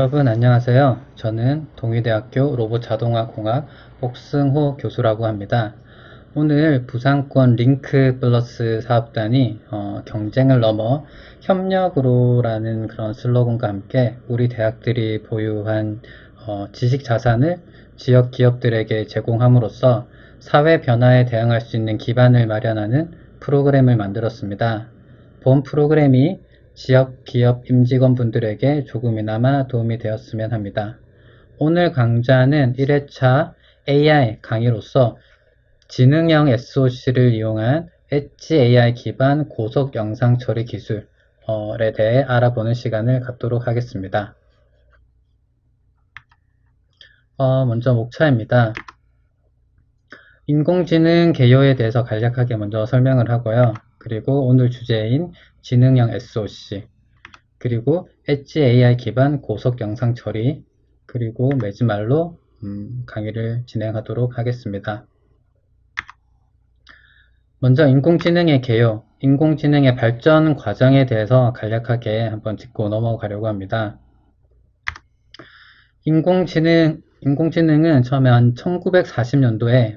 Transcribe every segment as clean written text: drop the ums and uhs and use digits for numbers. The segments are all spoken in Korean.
여러분 안녕하세요. 저는 동의대학교 로봇자동화공학 옥승호 교수라고 합니다. 오늘 부산권 링크 플러스 사업단이 경쟁을 넘어 협력으로라는 그런 슬로건과 함께 우리 대학들이 보유한 지식 자산을 지역 기업들에게 제공함으로써 사회 변화에 대응할 수 있는 기반을 마련하는 프로그램을 만들었습니다. 본 프로그램이 지역 기업 임직원분들에게 조금이나마 도움이 되었으면 합니다. 오늘 강좌는 1회차 AI 강의로서 지능형 SOC를 이용한 엣지 AI 기반 고속 영상 처리 기술에 대해 알아보는 시간을 갖도록 하겠습니다. 먼저 목차입니다. 인공지능 개요에 대해서 간략하게 먼저 설명을 하고요. 그리고 오늘 주제인 지능형 SOC, 그리고 엣지 AI 기반 고속 영상 처리, 그리고 마지막으로 강의를 진행하도록 하겠습니다. 먼저 인공지능의 개요, 인공지능의 발전 과정에 대해서 간략하게 한번 짚고 넘어가려고 합니다. 인공지능은 처음에 한 1940년도에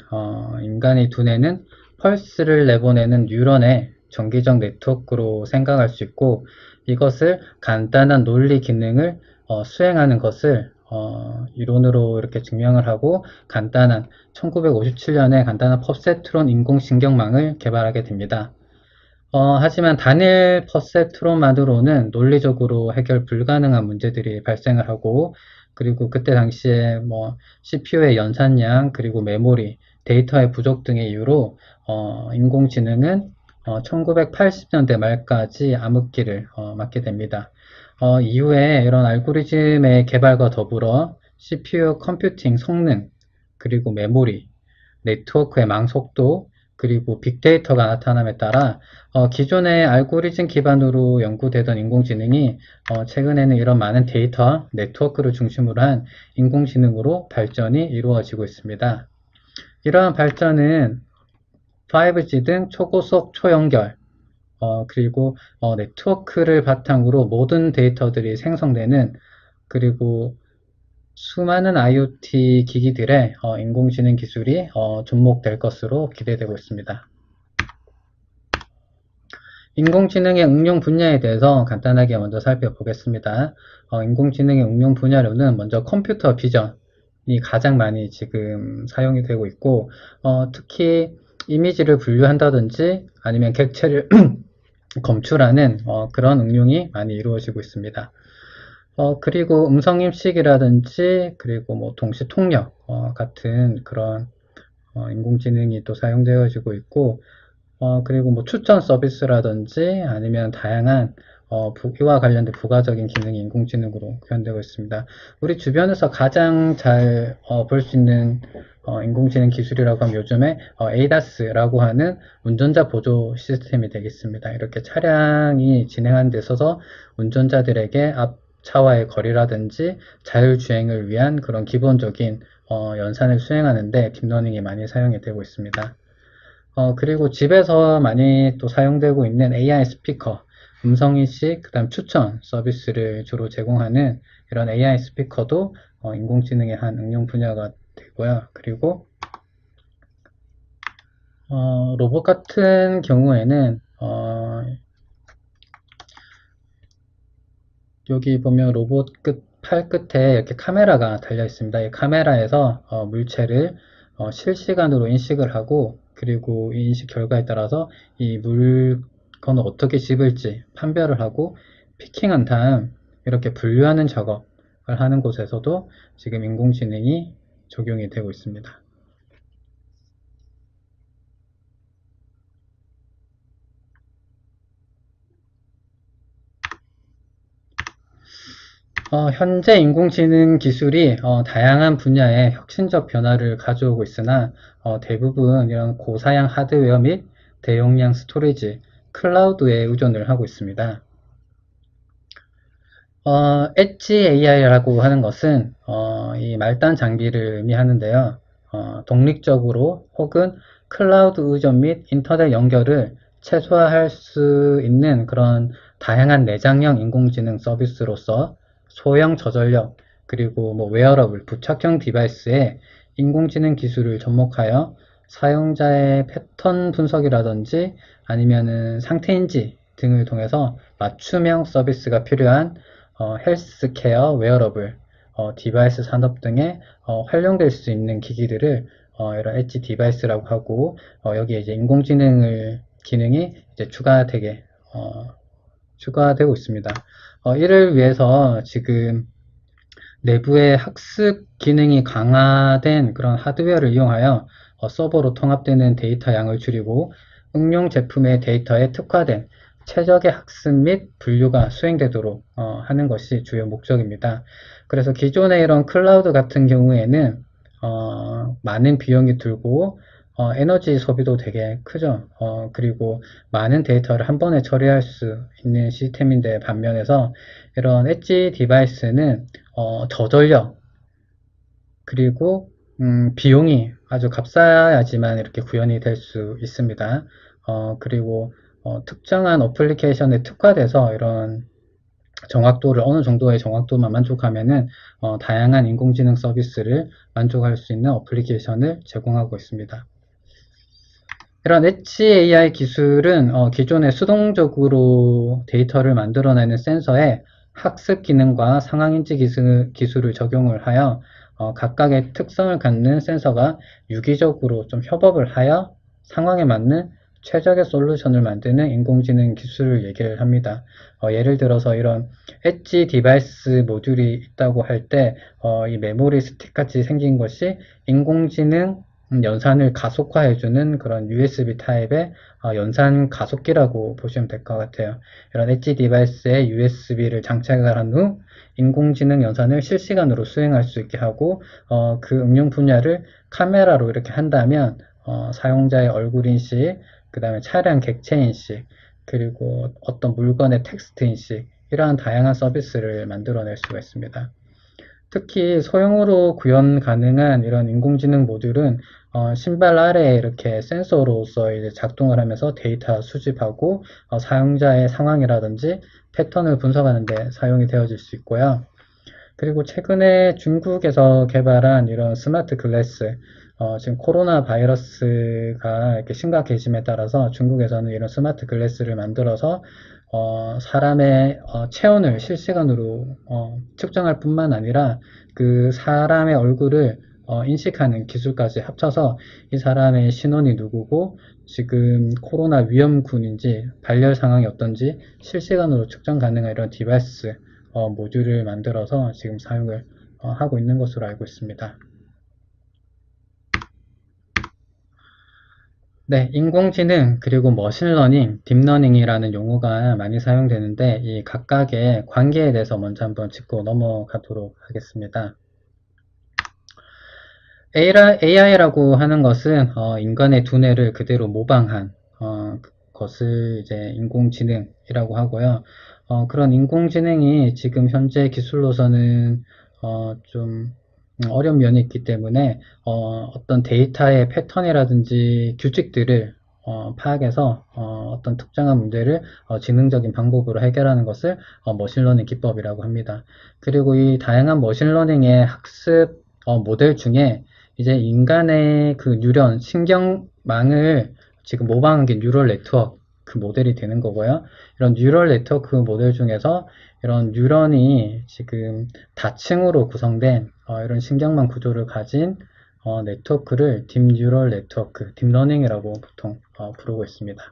인간의 두뇌는 펄스를 내보내는 뉴런의 정기적 네트워크로 생각할 수 있고, 이것을 간단한 논리 기능을 수행하는 것을 이론으로 이렇게 증명을 하고 1957년에 간단한 퍼셉트론 인공신경망을 개발하게 됩니다. 하지만 단일 퍼셉트론만으로는 논리적으로 해결 불가능한 문제들이 발생을 하고, 그리고 그때 당시에 CPU의 연산량, 그리고 메모리, 데이터의 부족 등의 이유로 인공지능은 1980년대 말까지 암흑기를 맞게 됩니다. 이후에 이런 알고리즘의 개발과 더불어 CPU 컴퓨팅 성능, 그리고 메모리, 네트워크의 망 속도, 그리고 빅데이터가 나타남에 따라 기존의 알고리즘 기반으로 연구되던 인공지능이 최근에는 이런 많은 데이터, 네트워크를 중심으로 한 인공지능으로 발전이 이루어지고 있습니다. 이러한 발전은 5G 등 초고속 초연결, 그리고 네트워크를 바탕으로 모든 데이터들이 생성되는, 그리고 수많은 IoT 기기들의 인공지능 기술이 접목될 것으로 기대되고 있습니다. 인공지능의 응용 분야에 대해서 간단하게 먼저 살펴보겠습니다. 인공지능의 응용 분야로는 먼저 컴퓨터 비전이 가장 많이 지금 사용이 되고 있고, 특히 이미지를 분류한다든지 아니면 객체를 검출하는 그런 응용이 많이 이루어지고 있습니다. 그리고 음성인식이라든지, 그리고 동시 통역 같은 그런 인공지능이 또 사용되어지고 있고, 그리고 추천 서비스라든지 아니면 다양한 이와 관련된 부가적인 기능이 인공지능으로 구현되고 있습니다. 우리 주변에서 가장 잘 볼 수 있는 인공지능 기술이라고 하면 요즘에 ADAS라고 하는 운전자 보조 시스템이 되겠습니다. 이렇게 차량이 진행하는 데 있어서 운전자들에게 앞 차와의 거리라든지 자율주행을 위한 그런 기본적인 연산을 수행하는데 딥러닝이 많이 사용이 되고 있습니다. 그리고 집에서 많이 또 사용되고 있는 AI 스피커, 음성인식, 그 다음 추천 서비스를 주로 제공하는 이런 AI 스피커도 인공지능의 한 응용 분야가 되고요. 그리고 로봇 같은 경우에는 여기 보면 로봇 팔 끝에 이렇게 카메라가 달려 있습니다. 이 카메라에서 물체를 실시간으로 인식을 하고, 그리고 이 인식 결과에 따라서 이 물건을 어떻게 집을지 판별을 하고 피킹한 다음 이렇게 분류하는 작업을 하는 곳에서도 지금 인공지능이 적용이 되고 있습니다. 현재 인공지능 기술이 다양한 분야에 혁신적 변화를 가져오고 있으나 대부분 이런 고사양 하드웨어 및 대용량 스토리지, 클라우드에 의존을 하고 있습니다. 엣지 AI라고 하는 것은 이 말단 장비를 의미하는데요. 독립적으로 혹은 클라우드 의존 및 인터넷 연결을 최소화할 수 있는 그런 다양한 내장형 인공지능 서비스로서 소형 저전력, 그리고 뭐 웨어러블, 부착형 디바이스에 인공지능 기술을 접목하여 사용자의 패턴 분석이라든지 아니면은 상태인지 등을 통해서 맞춤형 서비스가 필요한 헬스케어, 웨어러블, 디바이스 산업 등에 활용될 수 있는 기기들을 이런 엣지 디바이스라고 하고, 여기에 이제 인공지능을 기능이 이제 추가되고 있습니다. 이를 위해서 지금 내부의 학습 기능이 강화된 그런 하드웨어를 이용하여 서버로 통합되는 데이터 양을 줄이고 응용 제품의 데이터에 특화된 최적의 학습 및 분류가 수행되도록 하는 것이 주요 목적입니다. 그래서 기존의 이런 클라우드 같은 경우에는 많은 비용이 들고 에너지 소비도 되게 크죠. 그리고 많은 데이터를 한 번에 처리할 수 있는 시스템인데 반면에서 이런 엣지 디바이스는 저전력 그리고 비용이 아주 값싸야지만 이렇게 구현이 될 수 있습니다. 그리고 특정한 어플리케이션에 특화돼서 이런 정확도를 어느 정도의 정확도만 만족하면은 다양한 인공지능 서비스를 만족할 수 있는 어플리케이션을 제공하고 있습니다. 이런 엣지 AI 기술은 기존의 수동적으로 데이터를 만들어내는 센서에 학습 기능과 상황인지 기술을 적용을 하여 각각의 특성을 갖는 센서가 유기적으로 좀 협업을 하여 상황에 맞는 최적의 솔루션을 만드는 인공지능 기술을 얘기를 합니다. 예를 들어서 이런 엣지 디바이스 모듈이 있다고 할 때 이 메모리 스틱 같이 생긴 것이 인공지능 연산을 가속화해주는 그런 USB 타입의 연산 가속기라고 보시면 될 것 같아요. 이런 엣지 디바이스에 USB를 장착을 한 후 인공지능 연산을 실시간으로 수행할 수 있게 하고 그 응용 분야를 카메라로 이렇게 한다면 사용자의 얼굴 인식, 그 다음에 차량 객체 인식, 그리고 어떤 물건의 텍스트 인식, 이러한 다양한 서비스를 만들어낼 수가 있습니다. 특히 소형으로 구현 가능한 이런 인공지능 모듈은 신발 아래에 이렇게 센서로서 이제 작동을 하면서 데이터 수집하고 사용자의 상황이라든지 패턴을 분석하는 데 사용이 되어질 수 있고요. 그리고 최근에 중국에서 개발한 이런 스마트 글래스, 지금 코로나 바이러스가 이렇게 심각해짐에 따라서 중국에서는 이런 스마트 글래스를 만들어서 사람의 체온을 실시간으로 측정할 뿐만 아니라 그 사람의 얼굴을 인식하는 기술까지 합쳐서 이 사람의 신원이 누구고 지금 코로나 위험군인지 발열 상황이 어떤지 실시간으로 측정 가능한 이런 디바이스 모듈을 만들어서 지금 사용을 하고 있는 것으로 알고 있습니다. 네, 인공지능 그리고 머신러닝, 딥러닝이라는 용어가 많이 사용되는데 이 각각의 관계에 대해서 먼저 한번 짚고 넘어가도록 하겠습니다. AI라고 하는 것은 인간의 두뇌를 그대로 모방한 것을 이제 인공지능이라고 하고요. 그런 인공지능이 지금 현재 기술로서는 좀 어려운 면이 있기 때문에 어떤 데이터의 패턴이라든지 규칙들을 파악해서 어떤 특정한 문제를 지능적인 방법으로 해결하는 것을 머신러닝 기법이라고 합니다. 그리고 이 다양한 머신러닝의 학습 모델 중에 이제 인간의 그 뉴런, 신경망을 지금 모방한 게 뉴럴 네트워크 그 모델이 되는 거고요. 이런 뉴럴 네트워크 모델 중에서 이런 뉴런이 지금 다층으로 구성된 이런 신경망 구조를 가진 네트워크를 딥뉴럴 네트워크, 딥러닝이라고 보통 부르고 있습니다.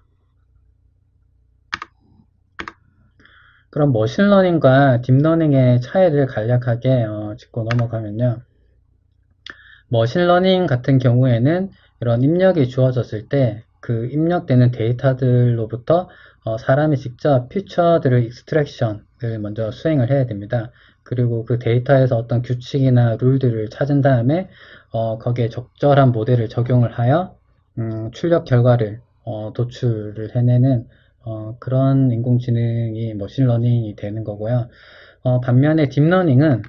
그럼 머신러닝과 딥러닝의 차이를 간략하게 짚고 넘어가면요. 머신러닝 같은 경우에는 이런 입력이 주어졌을 때 그 입력되는 데이터들로부터 사람이 직접 피처들을 익스트랙션을 먼저 수행을 해야 됩니다. 그리고 그 데이터에서 어떤 규칙이나 룰들을 찾은 다음에 거기에 적절한 모델을 적용을 하여 출력 결과를 도출을 해내는 그런 인공지능이 머신러닝이 되는 거고요. 반면에 딥러닝은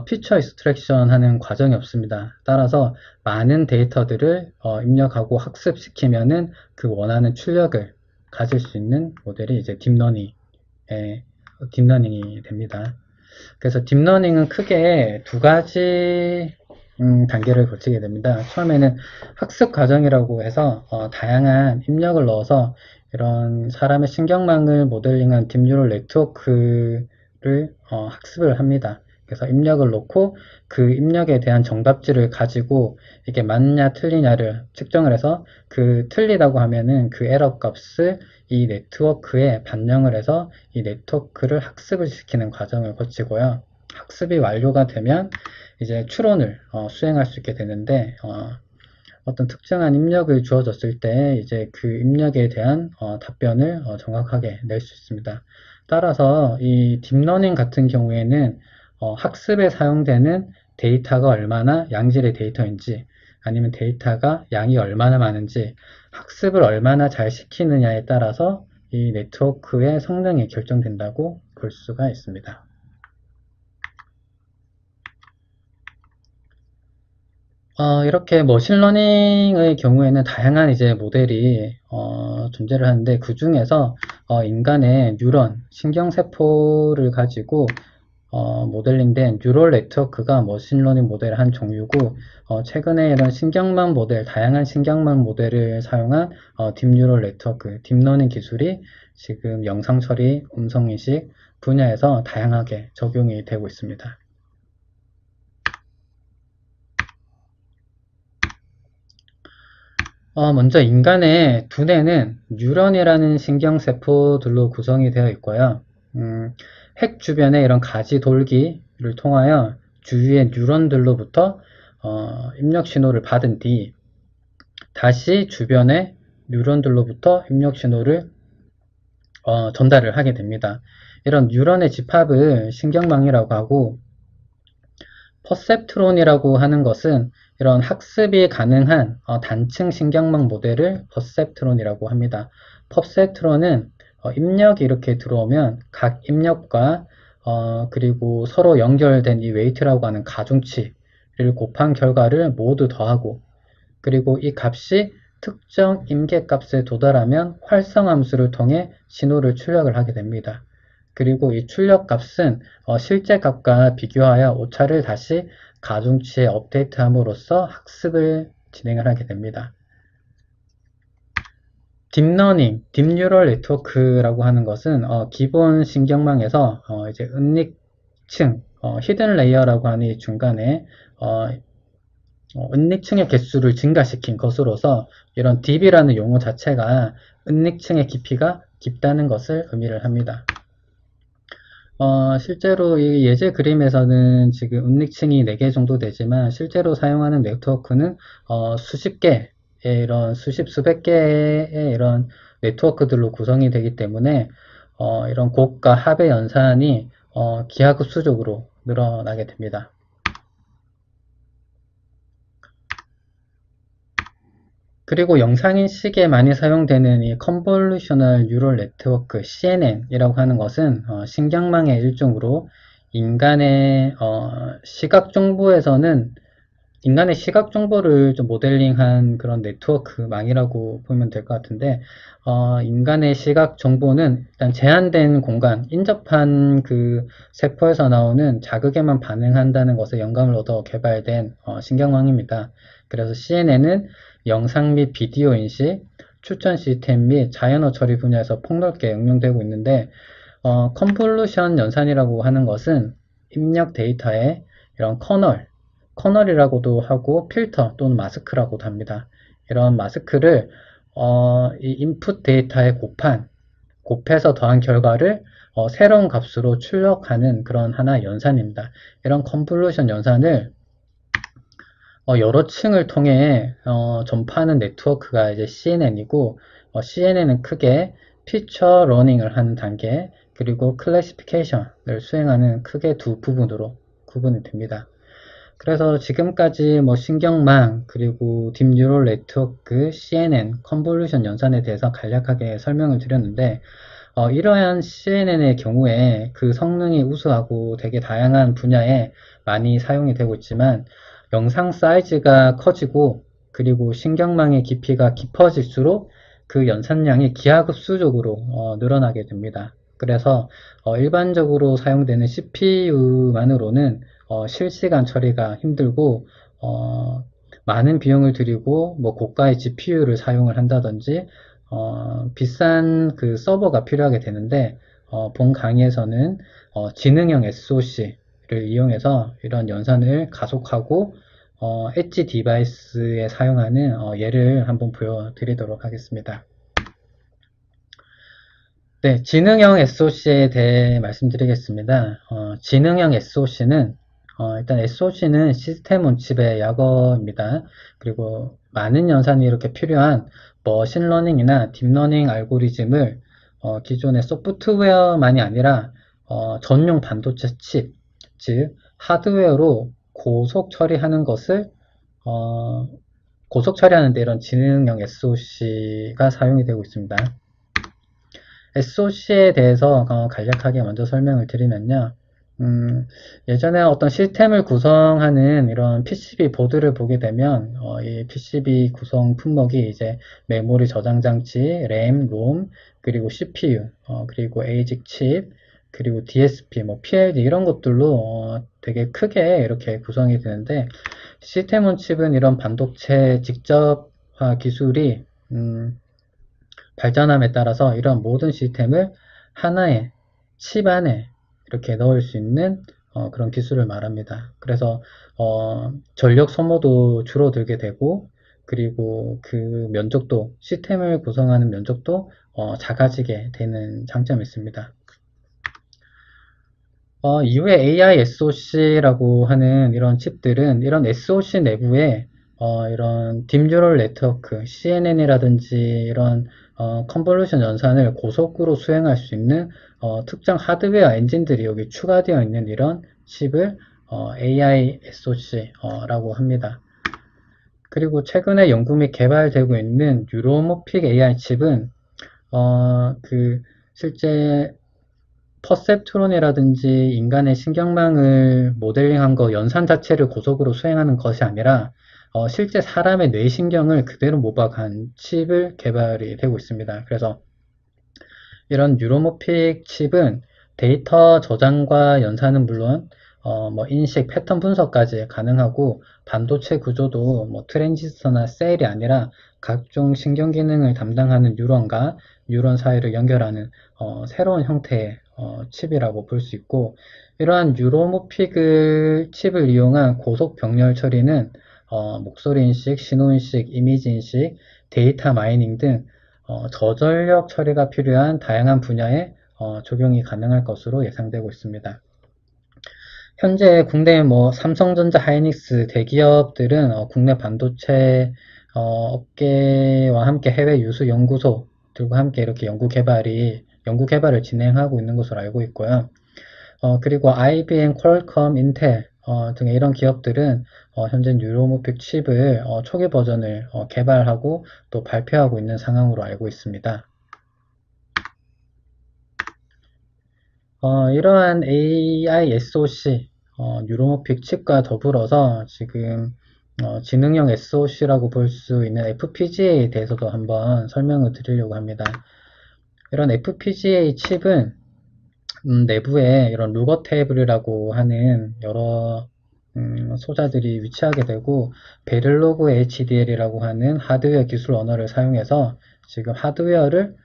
피처 익스트랙션 하는 과정이 없습니다. 따라서 많은 데이터들을 입력하고 학습시키면은 그 원하는 출력을 가질 수 있는 모델이 이제 딥러닝의 딥러닝이 됩니다. 그래서 딥러닝은 크게 두 가지 단계를 거치게 됩니다. 처음에는 학습 과정이라고 해서 다양한 입력을 넣어서 이런 사람의 신경망을 모델링한 딥뉴럴 네트워크를 학습을 합니다. 그래서 입력을 넣고 그 입력에 대한 정답지를 가지고 이게 맞냐 틀리냐를 측정을 해서 그 틀리다고 하면은 그 에러 값을 이 네트워크에 반영을 해서 이 네트워크를 학습을 시키는 과정을 거치고요. 학습이 완료가 되면 이제 추론을 수행할 수 있게 되는데 어떤 특정한 입력을 주어졌을 때 이제 그 입력에 대한 답변을 정확하게 낼 수 있습니다. 따라서 이 딥러닝 같은 경우에는 학습에 사용되는 데이터가 얼마나 양질의 데이터인지 아니면 데이터가 양이 얼마나 많은지 학습을 얼마나 잘 시키느냐에 따라서 이 네트워크의 성능이 결정된다고 볼 수가 있습니다. 이렇게 머신러닝의 경우에는 다양한 이제 모델이 존재를 하는데 그 중에서 인간의 뉴런, 신경세포를 가지고 모델링된 뉴럴 네트워크가 머신러닝 모델의 한 종류고 최근에 이런 신경망 모델, 다양한 신경망 모델을 사용한 딥뉴럴 네트워크, 딥러닝 기술이 지금 영상 처리, 음성 인식 분야에서 다양하게 적용이 되고 있습니다. 먼저 인간의 두뇌는 뉴런이라는 신경세포들로 구성이 되어 있고요. 핵 주변에 이런 가지 돌기를 통하여 주위의 뉴런들로부터 입력 신호를 받은 뒤 다시 주변의 뉴런들로부터 입력 신호를 전달을 하게 됩니다. 이런 뉴런의 집합을 신경망이라고 하고 퍼셉트론이라고 하는 것은 이런 학습이 가능한 단층 신경망 모델을 퍼셉트론이라고 합니다. 퍼셉트론은 입력이 이렇게 들어오면 각 입력과 그리고 서로 연결된 이 웨이트라고 하는 가중치를 곱한 결과를 모두 더하고 그리고 이 값이 특정 임계값에 도달하면 활성함수를 통해 신호를 출력을 하게 됩니다. 그리고 이 출력 값은 실제 값과 비교하여 오차를 다시 가중치에 업데이트함으로써 학습을 진행을 하게 됩니다. 딥러닝, 딥뉴럴 네트워크라고 하는 것은 기본 신경망에서 이제 은닉층, 히든 레이어라고 하는 이 중간에 은닉층의 개수를 증가시킨 것으로서 이런 딥이라는 용어 자체가 은닉층의 깊이가 깊다는 것을 의미를 합니다. 실제로 이 예제 그림에서는 지금 은닉층이 4개 정도 되지만 실제로 사용하는 네트워크는 수십 개의 이런 수백 개의 이런 네트워크들로 구성이 되기 때문에 이런 곱과 합의 연산이 기하급수적으로 늘어나게 됩니다. 그리고 영상인식에 많이 사용되는 이 컨볼루셔널 뉴럴 네트워크 CNN이라고 하는 것은 신경망의 일종으로 인간의 시각 정보에서는 인간의 시각 정보를 좀 모델링한 그런 네트워크망이라고 보면 될 것 같은데 인간의 시각 정보는 일단 제한된 공간, 인접한 그 세포에서 나오는 자극에만 반응한다는 것에 영감을 얻어 개발된 신경망입니다. 그래서 CNN은 영상 및 비디오 인식, 추천 시스템 및 자연어 처리 분야에서 폭넓게 응용되고 있는데 컨볼루션 연산이라고 하는 것은 입력 데이터에 이런 커널이라고도 하고 필터 또는 마스크라고도 합니다. 이런 마스크를 이 인풋 데이터에 곱해서 더한 결과를 새로운 값으로 출력하는 그런 하나의 연산입니다. 이런 컨볼루션 연산을 여러 층을 통해 전파하는 네트워크가 이제 CNN이고 CNN은 크게 피처 러닝을 하는 단계 그리고 클래시피케이션을 수행하는 크게 두 부분으로 구분이 됩니다. 그래서 지금까지 뭐 신경망 그리고 딥뉴럴 네트워크 CNN 컨볼루션 연산에 대해서 간략하게 설명을 드렸는데 이러한 CNN의 경우에 그 성능이 우수하고 되게 다양한 분야에 많이 사용이 되고 있지만 영상 사이즈가 커지고 그리고 신경망의 깊이가 깊어질수록 그 연산량이 기하급수적으로 늘어나게 됩니다. 그래서 일반적으로 사용되는 CPU만으로는 실시간 처리가 힘들고 많은 비용을 들이고 뭐 고가의 GPU를 사용을 한다든지 비싼 그 서버가 필요하게 되는데 본 강의에서는 지능형 SoC를 이용해서 이런 연산을 가속하고 엣지 디바이스에 사용하는 예를 한번 보여드리도록 하겠습니다. 네, 지능형 SoC에 대해 말씀드리겠습니다. 지능형 SoC는 일단 SoC는 시스템 온 칩의 약어입니다. 그리고 많은 연산이 이렇게 필요한 머신러닝이나 딥러닝 알고리즘을 기존의 소프트웨어만이 아니라 전용 반도체 칩, 즉 하드웨어로 고속 처리하는 것을 고속 처리하는데 이런 지능형 SoC가 사용이 되고 있습니다. SoC에 대해서 간략하게 먼저 설명을 드리면요. 예전에 어떤 시스템을 구성하는 이런 PCB 보드를 보게 되면 이 PCB 구성 품목이 이제 메모리 저장 장치, 램, 롬, 그리고 CPU, 그리고 ASIC 칩, 그리고 DSP, 뭐 PLD 이런 것들로 되게 크게 이렇게 구성이 되는데 시스템 온 칩은 이런 반도체 직접화 기술이 발전함에 따라서 이런 모든 시스템을 하나의 칩 안에 이렇게 넣을 수 있는 그런 기술을 말합니다. 그래서 전력 소모도 줄어들게 되고 그리고 그 면적도 시스템을 구성하는 면적도 작아지게 되는 장점이 있습니다. 이후에 AI SoC라고 하는 이런 칩들은 이런 SoC 내부에 이런 딥뉴럴 네트워크, CNN이라든지 이런 컨볼루션 연산을 고속으로 수행할 수 있는 특정 하드웨어 엔진들이 여기 추가되어 있는 이런 칩을 AI SoC라고 합니다. 그리고 최근에 연구 및 개발되고 있는 뉴로모픽 AI 칩은 실제 퍼셉트론이라든지 인간의 신경망을 모델링한 거 연산 자체를 고속으로 수행하는 것이 아니라 실제 사람의 뇌신경을 그대로 모방한 칩을 개발이 되고 있습니다. 그래서 이런 뉴로모픽 칩은 데이터 저장과 연산은 물론 뭐 인식, 패턴 분석까지 가능하고 반도체 구조도 뭐 트랜지스터나 셀이 아니라 각종 신경 기능을 담당하는 뉴런과 뉴런 사이를 연결하는 새로운 형태의 칩이라고 볼 수 있고 이러한 뉴로모픽 칩을 이용한 고속 병렬 처리는 목소리 인식, 신호 인식, 이미지 인식, 데이터 마이닝 등 저전력 처리가 필요한 다양한 분야에 적용이 가능할 것으로 예상되고 있습니다. 현재 국내 뭐 삼성전자, 하이닉스 대기업들은 국내 반도체 업계와 함께 해외 유수 연구소들과 함께 이렇게 연구 개발을 진행하고 있는 것으로 알고 있고요. 그리고 IBM, 퀄컴, 인텔 등의 이런 기업들은 현재 뉴로모픽 칩을 초기 버전을 개발하고 또 발표하고 있는 상황으로 알고 있습니다. 이러한 AI SoC 뉴로모픽 칩과 더불어서 지금 지능형 SoC라고 볼 수 있는 FPGA에 대해서도 한번 설명을 드리려고 합니다. 이런 FPGA 칩은 내부에 이런 루거 테이블이라고 하는 여러 소자들이 위치하게 되고 베릴로그 HDL이라고 하는 하드웨어 기술 언어를 사용해서 지금 하드웨어를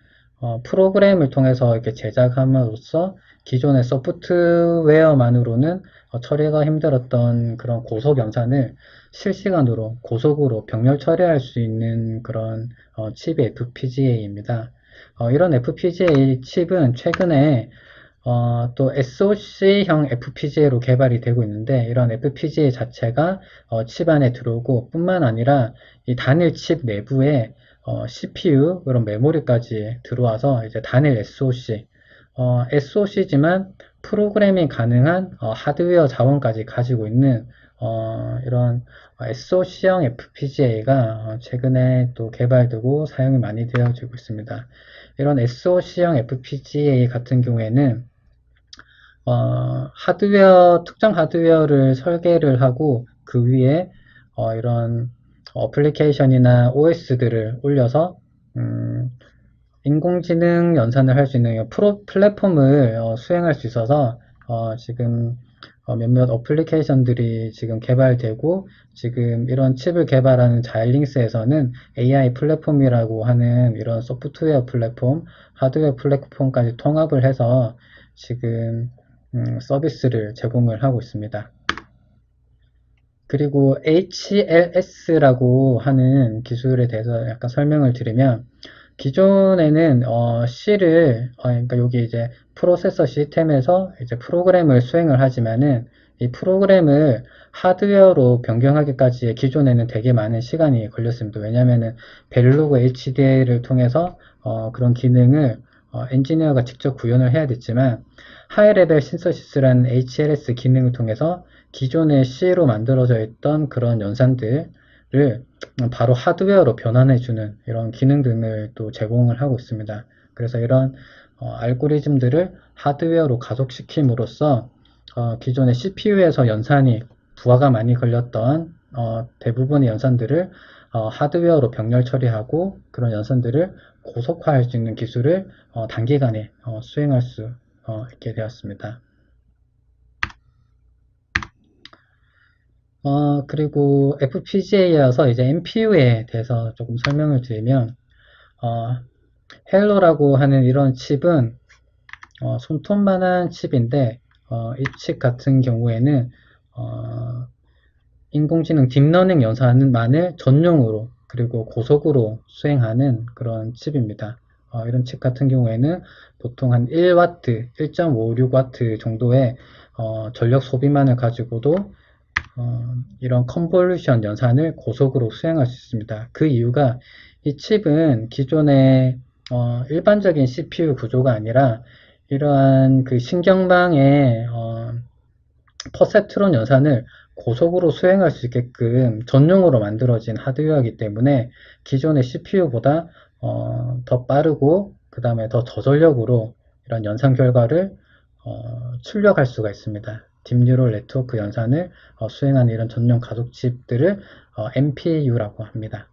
프로그램을 통해서 이렇게 제작함으로써 기존의 소프트웨어만으로는 처리가 힘들었던 그런 고속 연산을 실시간으로 고속으로 병렬 처리할 수 있는 그런 칩이 FPGA입니다. 이런 FPGA 칩은 최근에 또 SoC형 FPGA로 개발이 되고 있는데 이런 FPGA 자체가 칩 안에 들어오고 뿐만 아니라 이 단일 칩 내부에 CPU 그런 메모리까지 들어와서 이제 단일 SoC SoC지만 프로그래밍 가능한 하드웨어 자원까지 가지고 있는 이런 SoC형 FPGA가 최근에 또 개발되고 사용이 많이 되어지고 있습니다. 이런 SoC형 FPGA 같은 경우에는 특정 하드웨어를 설계를 하고 그 위에 이런 어플리케이션이나 OS들을 올려서 인공지능 연산을 할 수 있는 플랫폼을 수행할 수 있어서 지금 몇몇 어플리케이션들이 지금 개발되고 지금 이런 칩을 개발하는 자일링스에서는 AI 플랫폼이라고 하는 이런 소프트웨어 플랫폼, 하드웨어 플랫폼까지 통합을 해서 지금 서비스를 제공을 하고 있습니다. 그리고 HLS라고 하는 기술에 대해서 약간 설명을 드리면 기존에는 C를 그러니까 여기 이제 프로세서 시스템에서 이제 프로그램을 수행을 하지만은 이 프로그램을 하드웨어로 변경하기까지 기존에는 되게 많은 시간이 걸렸습니다. 왜냐면은 벨로그 HDL을 통해서 그런 기능을 엔지니어가 직접 구현을 해야 됐지만 하이레벨 신서시스라는 HLS 기능을 통해서 기존의 C로 만들어져 있던 그런 연산들을 바로 하드웨어로 변환해주는 이런 기능 등을 또 제공을 하고 있습니다. 그래서 이런 알고리즘들을 하드웨어로 가속시킴으로써 기존의 CPU에서 연산이 부하가 많이 걸렸던 대부분의 연산들을 하드웨어로 병렬 처리하고 그런 연산들을 고속화할 수 있는 기술을 단기간에 수행할 수 있게 되었습니다. 그리고 FPGA여서 이제 NPU에 대해서 조금 설명을 드리면, 헬로라고 하는 이런 칩은, 손톱만한 칩인데, 이 칩 같은 경우에는, 인공지능 딥러닝 연산만을 전용으로, 그리고 고속으로 수행하는 그런 칩입니다. 이런 칩 같은 경우에는 보통 한 1W, 1.56W 정도의 전력 소비만을 가지고도 이런 컨볼루션 연산을 고속으로 수행할 수 있습니다. 그 이유가 이 칩은 기존의 일반적인 CPU 구조가 아니라 이러한 그 신경망의 퍼셉트론 연산을 고속으로 수행할 수 있게끔 전용으로 만들어진 하드웨어이기 때문에 기존의 CPU보다 더 빠르고 그 다음에 더 저전력으로 이런 연산 결과를 출력할 수가 있습니다. 딥뉴럴 네트워크 연산을 수행하는 이런 전용 가속 칩들을 NPU라고 합니다.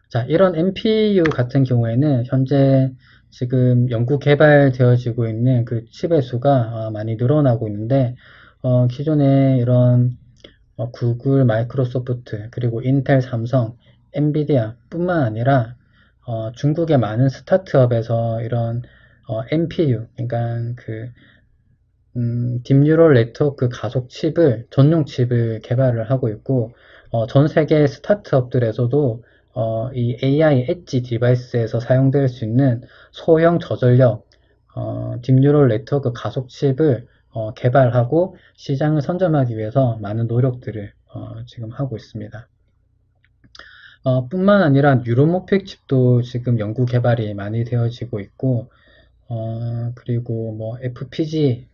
자, 이런 NPU 같은 경우에는 현재 지금 연구 개발되어지고 있는 그 칩의 수가 많이 늘어나고 있는데 기존에 이런 구글, 마이크로소프트, 그리고 인텔, 삼성, 엔비디아 뿐만 아니라 중국의 많은 스타트업에서 이런 NPU, 그러니까 그 딥뉴럴 네트워크 가속 칩을 전용 칩을 개발을 하고 있고 전 세계 스타트업들에서도 이 AI 엣지 디바이스에서 사용될 수 있는 소형 저전력 딥뉴럴 네트워크 가속 칩을 개발하고 시장을 선점하기 위해서 많은 노력들을 지금 하고 있습니다. 뿐만 아니라 뉴로모픽 칩도 지금 연구 개발이 많이 되어지고 있고 그리고 뭐 FPGA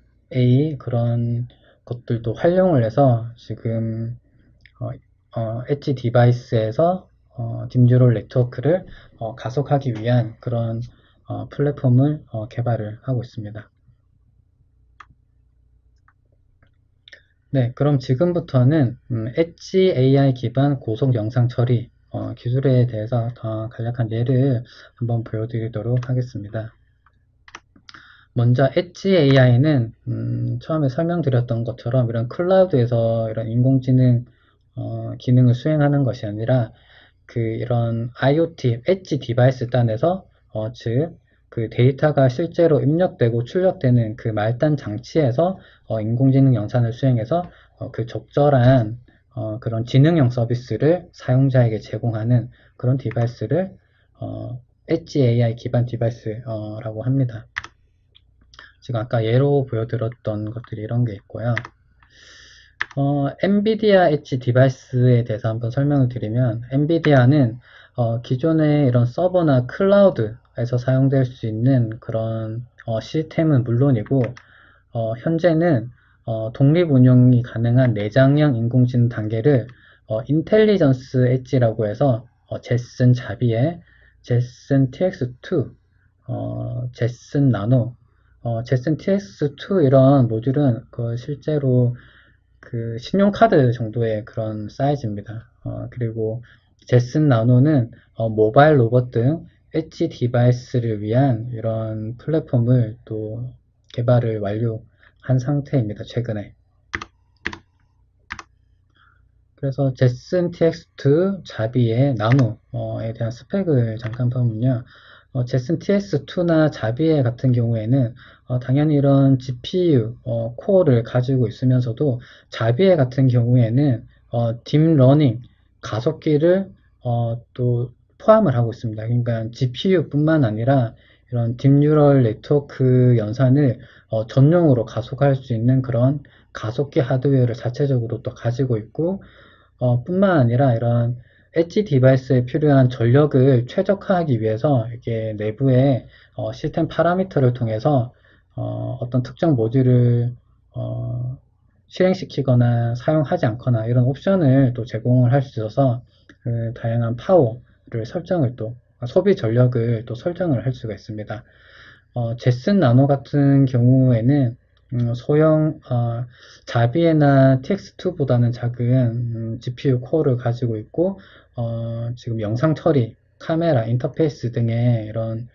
그런 것들도 활용을 해서 지금 엣지 디바이스에서 딥뉴럴 네트워크를 가속하기 위한 그런 플랫폼을 개발을 하고 있습니다. 네, 그럼 지금부터는 엣지 AI 기반 고속 영상 처리 기술에 대해서 더 간략한 예를 한번 보여드리도록 하겠습니다. 먼저 엣지 AI는 처음에 설명드렸던 것처럼 이런 클라우드에서 이런 인공지능 기능을 수행하는 것이 아니라 이런 IoT 엣지 디바이스 단에서 즉 그 데이터가 실제로 입력되고 출력되는 그 말단 장치에서 인공지능 연산을 수행해서 그 적절한 그런 지능형 서비스를 사용자에게 제공하는 그런 디바이스를 엣지 AI 기반 디바이스라고 합니다. 지금 아까 예로 보여드렸던 것들이 이런 게 있고요. 엔비디아 엣지 디바이스에 대해서 한번 설명을 드리면 엔비디아는 기존의 이런 서버나 클라우드에서 사용될 수 있는 그런 시스템은 물론이고 현재는 독립 운영이 가능한 내장형 인공지능 단계를 인텔리전스 엣지라고 해서 제슨 자비에 제슨 TX2 제슨 나노 제슨 TX2 이런 모듈은 실제로 그 신용카드 정도의 그런 사이즈입니다. 그리고 제슨 나노는 모바일 로봇 등 엣지 디바이스를 위한 이런 플랫폼을 또 개발을 완료한 상태입니다. 최근에. 그래서 제슨 TX2 자비의 나노에 대한 스펙을 잠깐 보면요. 제슨 TX2나 자비에 같은 경우에는 당연히 이런 GPU 코어를 가지고 있으면서도 자비에 같은 경우에는 딥러닝 가속기를 또 포함을 하고 있습니다. 그러니까 GPU뿐만 아니라 이런 딥뉴럴 네트워크 연산을 전용으로 가속할 수 있는 그런 가속기 하드웨어를 자체적으로 또 가지고 있고 뿐만 아니라 이런 엣지 디바이스에 필요한 전력을 최적화하기 위해서 이게 내부에 시스템 파라미터를 통해서 어떤 특정 모듈을 실행시키거나 사용하지 않거나 이런 옵션을 또 제공을 할 수 있어서 그 다양한 파워를 설정을 또 소비 전력을 또 설정을 할 수가 있습니다. 제슨 나노 같은 경우에는 소형 자비에나 TX2보다는 작은 GPU 코어를 가지고 있고 지금 영상 처리, 카메라, 인터페이스 등의 이런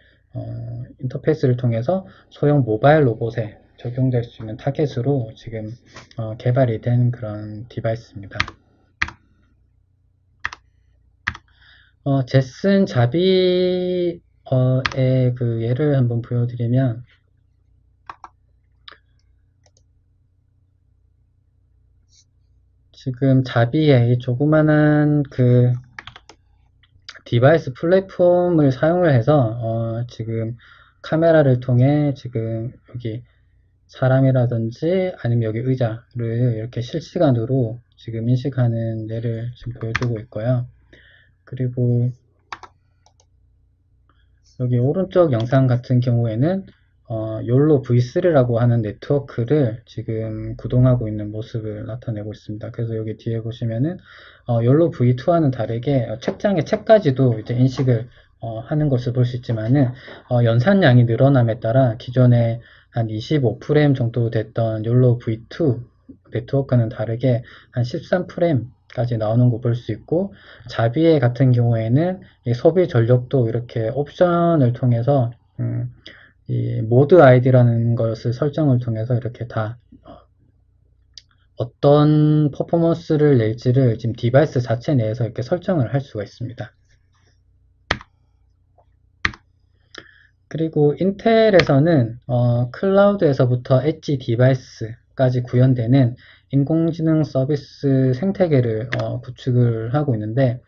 인터페이스를 통해서 소형 모바일 로봇에 적용될 수 있는 타겟으로 지금 개발이 된 그런 디바이스입니다. 제슨 자비의 그 예를 한번 보여드리면 지금 자비의 이 조그만한 그 디바이스 플랫폼을 사용을 해서 지금 카메라를 통해 지금 여기 사람이라든지 아니면 여기 의자를 이렇게 실시간으로 지금 인식하는 예를 지금 보여주고 있고요. 그리고 여기 오른쪽 영상 같은 경우에는 욜로 V3라고 하는 네트워크를 지금 구동하고 있는 모습을 나타내고 있습니다. 그래서 여기 뒤에 보시면은 욜로 V2와는 다르게 책장의 책까지도 이제 인식을 하는 것을 볼 수 있지만은 연산량이 늘어남에 따라 기존에 한 25프레임 정도 됐던 욜로 V2 네트워크는 다르게 한 13프레임까지 나오는 거 볼 수 있고 자비에 같은 경우에는 이 소비 전력도 이렇게 옵션을 통해서 이 모드 아이디라는 것을 설정을 통해서 이렇게 다 어떤 퍼포먼스를 낼지를 지금 디바이스 자체 내에서 이렇게 설정을 할 수가 있습니다. 그리고 인텔에서는 클라우드에서부터 엣지 디바이스까지 구현되는 인공지능 서비스 생태계를 구축을 하고 있는데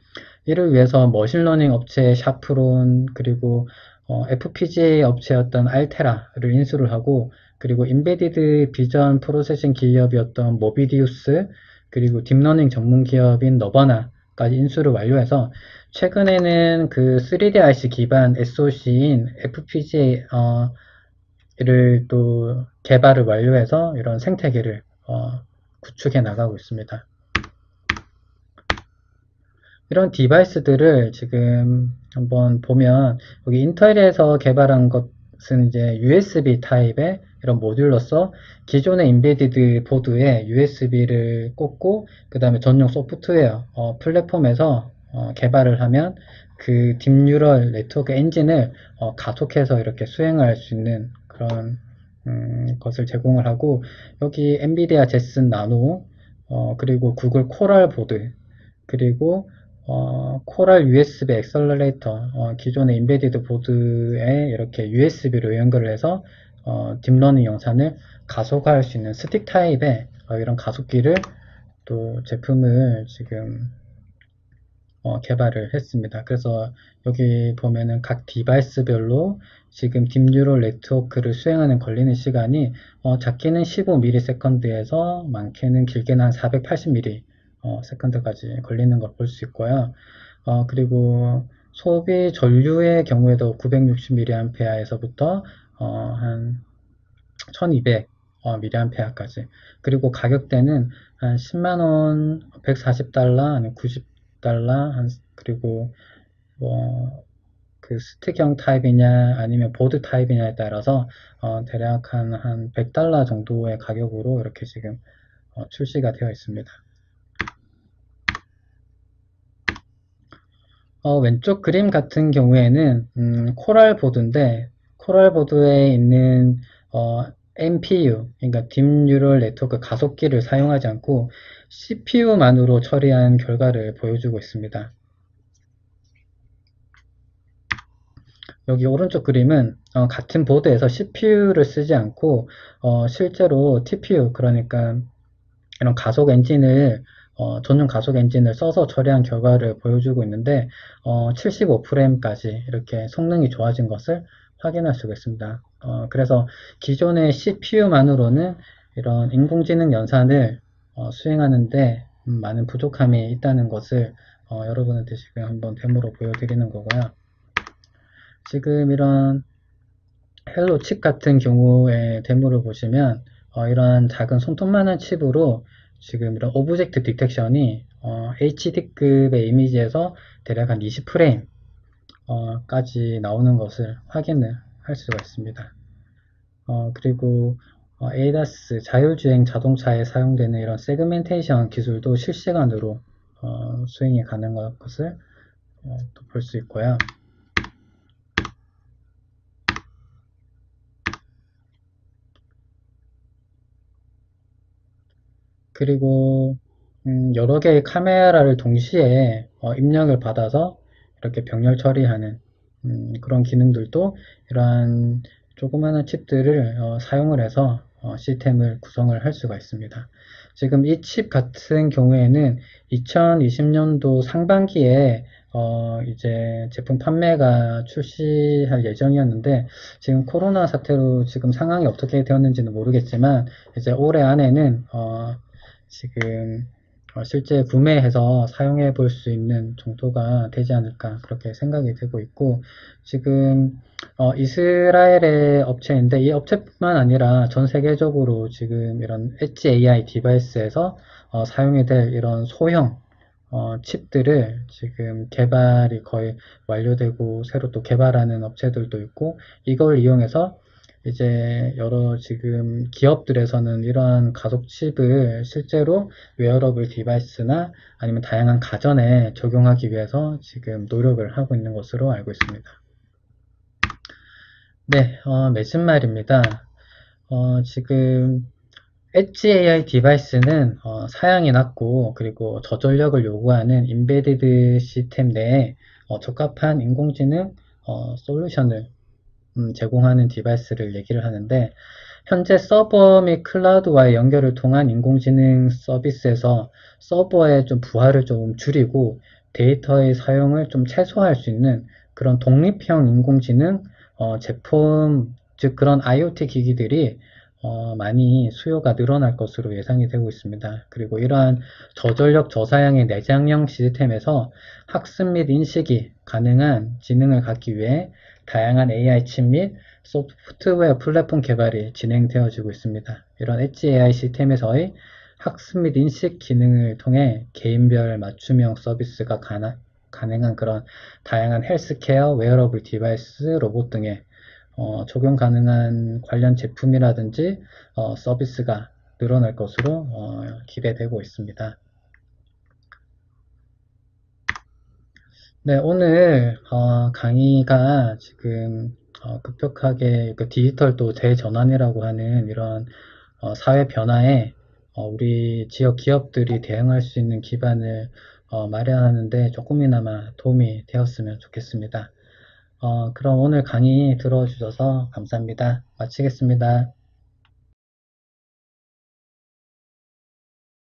이를 위해서 머신러닝 업체 샤프론 그리고 FPGA 업체였던 알테라를 인수를 하고 그리고 인베디드 비전 프로세싱 기업이었던 모비디우스 그리고 딥러닝 전문 기업인 너바나까지 인수를 완료해서 최근에는 그 3D IC 기반 SoC인 FPGA를 또 개발을 완료해서 이런 생태계를 구축해 나가고 있습니다. 이런 디바이스들을 지금 한번 보면 여기 인텔에서 개발한 것은 이제 USB 타입의 이런 모듈로서 기존의 인베디드 보드에 USB를 꽂고 그 다음에 전용 소프트웨어 플랫폼에서 개발을 하면 그 딥뉴럴 네트워크 엔진을 가속해서 이렇게 수행할 수 있는 그런 것을 제공을 하고 여기 엔비디아 제슨 나노 그리고 구글 코랄 보드 그리고 코랄 USB 엑셀러레이터 기존의 인베디드 보드에 이렇게 USB로 연결을 해서 딥러닝 영상을 가속화할 수 있는 스틱 타입의 이런 가속기를 또 제품을 지금 개발을 했습니다. 그래서 여기 보면은 각 디바이스별로 지금 딥뉴럴 네트워크를 수행하는 걸리는 시간이 작게는 15ms에서 많게는 길게는 한 480ms 세컨드까지 걸리는 걸 볼 수 있고요. 그리고 소비 전류의 경우에도 960mAh에서부터 한 1200mAh까지 그리고 가격대는 한 10만원 140달러 아니면 90달러 그리고 뭐 그 스틱형 타입이냐 아니면 보드 타입이냐에 따라서 대략 한 100달러 정도의 가격으로 이렇게 지금 출시가 되어 있습니다. 왼쪽 그림 같은 경우에는 코랄 보드인데 코랄 보드에 있는 어, NPU, 그러니까 Deep Neural Network 가속기를 사용하지 않고 CPU만으로 처리한 결과를 보여주고 있습니다. 여기 오른쪽 그림은 같은 보드에서 CPU를 쓰지 않고 실제로 TPU, 그러니까 이런 가속 엔진을 전용 가속 엔진을 써서 처리한 결과를 보여주고 있는데 75프레임까지 이렇게 성능이 좋아진 것을 확인할 수가 있습니다. 그래서 기존의 CPU만으로는 이런 인공지능 연산을 수행하는데 많은 부족함이 있다는 것을 여러분한테 지금 한번 데모로 보여드리는 거고요. 지금 이런 헬로 칩 같은 경우의 데모를 보시면 이런 작은 손톱만한 칩으로 지금 이런 오브젝트 디텍션이 HD급의 이미지에서 대략 한 20프레임 까지 나오는 것을 확인을 할 수가 있습니다. 그리고 ADAS 자율주행 자동차에 사용되는 이런 세그멘테이션 기술도 실시간으로 수행이 가능한 것을 또 볼 수 있고요. 그리고 여러 개의 카메라를 동시에 입력을 받아서 이렇게 병렬 처리하는 그런 기능들도 이러한 조그마한 칩들을 사용을 해서 시스템을 구성을 할 수가 있습니다. 지금 이 칩 같은 경우에는 2020년도 상반기에 이제 제품 판매가 출시할 예정이었는데 지금 코로나 사태로 지금 상황이 어떻게 되었는지는 모르겠지만 이제 올해 안에는 지금 실제 구매해서 사용해 볼 수 있는 정도가 되지 않을까 그렇게 생각이 되고 있고 지금 이스라엘의 업체인데 이 업체뿐만 아니라 전 세계적으로 지금 이런 엣지 AI 디바이스에서 사용이 될 이런 소형 칩들을 지금 개발이 거의 완료되고 새로 또 개발하는 업체들도 있고 이걸 이용해서 이제 여러 지금 기업들에서는 이러한 가속 칩을 실제로 웨어러블 디바이스나 아니면 다양한 가전에 적용하기 위해서 지금 노력을 하고 있는 것으로 알고 있습니다. 네, 맺은 말입니다. 지금 엣지 AI 디바이스는 사양이 낮고 그리고 저전력을 요구하는 인베디드 시스템 내에 적합한 인공지능 솔루션을 제공하는 디바이스를 얘기를 하는데 현재 서버 및 클라우드와의 연결을 통한 인공지능 서비스에서 서버의 좀 부하를 좀 줄이고 데이터의 사용을 좀 최소화할 수 있는 그런 독립형 인공지능 제품, 즉 그런 IoT 기기들이 많이 수요가 늘어날 것으로 예상이 되고 있습니다. 그리고 이러한 저전력 저사양의 내장형 시스템에서 학습 및 인식이 가능한 지능을 갖기 위해 다양한 AI 칩 및 소프트웨어 플랫폼 개발이 진행되어지고 있습니다. 이런 엣지 AI 시스템에서의 학습 및 인식 기능을 통해 개인별 맞춤형 서비스가 가능한 그런 다양한 헬스케어, 웨어러블 디바이스, 로봇 등의 적용 가능한 관련 제품이라든지 서비스가 늘어날 것으로 기대되고 있습니다. 네, 오늘 강의가 지금 급격하게 그 디지털 또 대전환이라고 하는 이런 사회 변화에 우리 지역 기업들이 대응할 수 있는 기반을 마련하는데 조금이나마 도움이 되었으면 좋겠습니다. 그럼 오늘 강의 들어주셔서 감사합니다. 마치겠습니다.